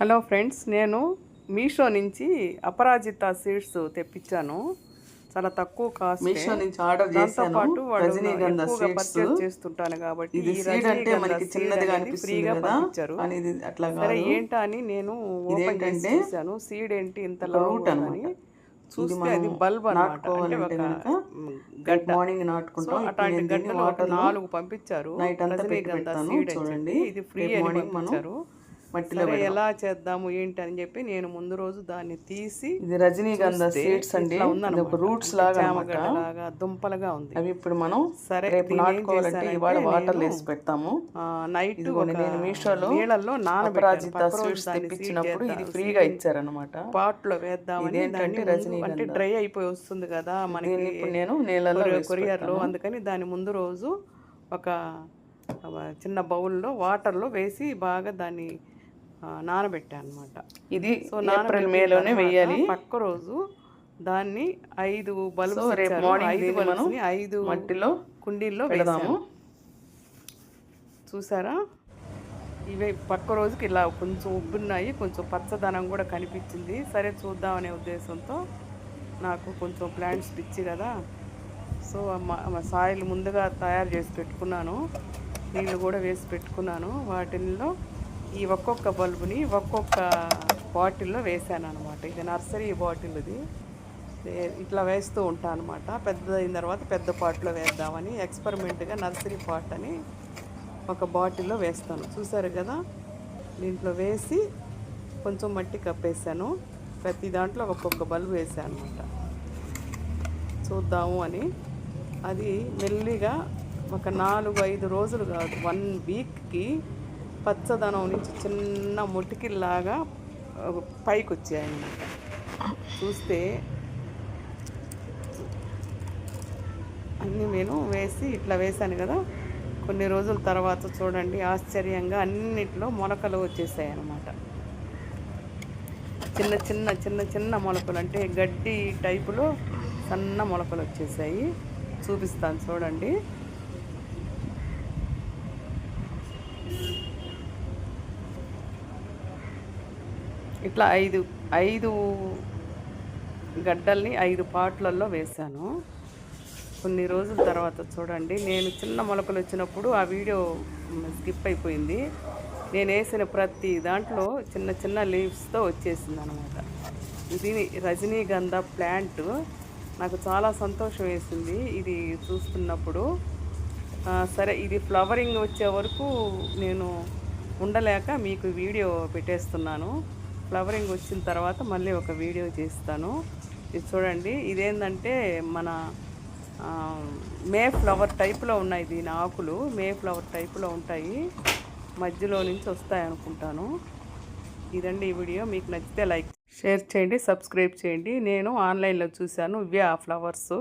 Hello friends, నేను మీషో నుంచి అపరాజిత seeds తెప్పించాను. చాలా తక్కువ కాస్ట్. మీషో నుంచి ఆర్డర్ చేశాను. రజనీగంధ సీడ్స్ చేస్తుంటాను కాబట్టి ఇది సీడ్ అంటే మనకి చిన్నదిగా అనిపిస్తుంది కదా, కానీ ఇది అట్లా కాదు. ఏంటా అని నేను ఓపెన్ చేసి చూశాను. సీడ్ ఏంటి ఇంత రూట్ అని చూస్తే అది బల్బ్ నాటుకోవాలంటే కనుక మార్నింగ్ నాటుకుంటాం. అట్లాంటి గడ్డలు 4 పంపించారు. నైట్ అంతా పెడతాను చూడండి. ఇది ఫ్రీ అని పంపించారు. మట్టిలో ఎలా చేద్దాము ఏంటి అని చెప్పి నేను ముందు రోజు దాన్ని తీసి, ఇది రజనీగంధ సీడ్స్ అండి, రూట్స్ లాగా దుంపలుగా ఉంది. అవి ఇప్పుడు మనం సరే రేపు నాటుకోవాలంటే ఇవాళ వాటర్ వేసి పెడతాము. నైట్ నేను మీషోలో నీళ్ళల్లో అపరాజిత సీడ్స్ తెప్పించినప్పుడు ఇది ఫ్రీగా ఇచ్చారనమాట. పాట్ లో వేద్దామని. ఏంటంటే రజనీగంధ అంటే డ్రై అయిపోయి వస్తుంది కదా మనకి ఇప్పుడు నేను నీళ్ళలో కొరియర్ లో, అందుకని దాని ముందు రోజు ఒక చిన్న బౌల్లో వాటర్లో వేసి బాగా దాన్ని నానబెట్టాను అనమాట. ఇది ఏప్రిల్ మేలోనే వేయాలి. పక్క రోజు దాన్ని 5 బల్బులు రేపు మార్నింగ్ 5 మట్టిలో కుండీల్లో పెడదాము. చూసారా, ఇవే పక్క రోజుకి ఇలా కొంచెం ఉబ్బున్నాయి, కొంచెం పచ్చదనం కూడా కనిపించింది. సరే చూద్దామనే ఉద్దేశంతో నాకు కొంచెం ప్లాంట్స్ పిచ్చి కదా, సో సాయిల్ ముందుగా తయారు చేసి పెట్టుకున్నాను. నీళ్ళు కూడా వేసి పెట్టుకున్నాను. వాటిల్లో ఈ ఒక్కొక్క బల్బుని ఒక్కొక్క బాటిల్లో వేసాను అనమాట. ఇది నర్సరీ బాటిల్. ఇది ఇట్లా వేస్తూ ఉంటాను అనమాట. పెద్దదైన తర్వాత పెద్ద పాట్లో వేద్దామని ఎక్స్పెరిమెంట్గా నర్సరీ పాట్ అని ఒక బాటిల్లో వేస్తాను. చూసారు కదా, దీంట్లో వేసి కొంచెం మట్టి కప్పేసాను. ప్రతి దాంట్లో ఒక్కొక్క బల్బు వేసాను అనమాట. చూద్దాము అని. అది మెల్లిగా ఒక 4-5 రోజులు కాదు, 1 వీక్కి పచ్చదనం నుంచి చిన్న మొటికిల్లాగా పైకి వచ్చాయన్నమాట. చూస్తే అన్నీ నేను వేసి ఇట్లా వేసాను కదా, కొన్ని రోజుల తర్వాత చూడండి ఆశ్చర్యంగా అన్నిట్లో మొలకలు వచ్చేసాయి అన్నమాట. చిన్న చిన్న చిన్న చిన్న మొలకలు, అంటే గడ్డి టైపులో సన్న మొలకలు వచ్చేసాయి. చూపిస్తాను చూడండి. ఇట్లా 5 గడ్డల్ని 5 పాట్లలో వేశాను. కొన్ని రోజుల తర్వాత చూడండి, నేను చిన్న మొలకలు వచ్చినప్పుడు ఆ వీడియో స్కిప్ అయిపోయింది. నేను వేసిన ప్రతి దాంట్లో చిన్న చిన్న లీవ్స్తో వచ్చేసింది అనమాట. ఇది రజనీగంధ ప్లాంట్. నాకు చాలా సంతోషం వేసింది ఇది చూస్తున్నప్పుడు. సరే, ఇది ఫ్లవరింగ్ వచ్చే వరకు నేను ఉండలేక మీకు వీడియో పెట్టేస్తున్నాను. ఫ్లవరింగ్ వచ్చిన తర్వాత మళ్ళీ ఒక వీడియో చేస్తాను. ఇది చూడండి, ఇదేంటంటే మన మే ఫ్లవర్ టైప్లో ఉన్నాయి. దీని ఆకులు మే ఫ్లవర్ టైప్లో ఉంటాయి, మధ్యలో నుంచి వస్తాయి అనుకుంటాను. ఇదండి ఈ వీడియో. మీకు నచ్చితే లైక్, షేర్ చేయండి, సబ్స్క్రైబ్ చేయండి. నేను ఆన్లైన్లో చూశాను, ఇవే ఆ ఫ్లవర్స్.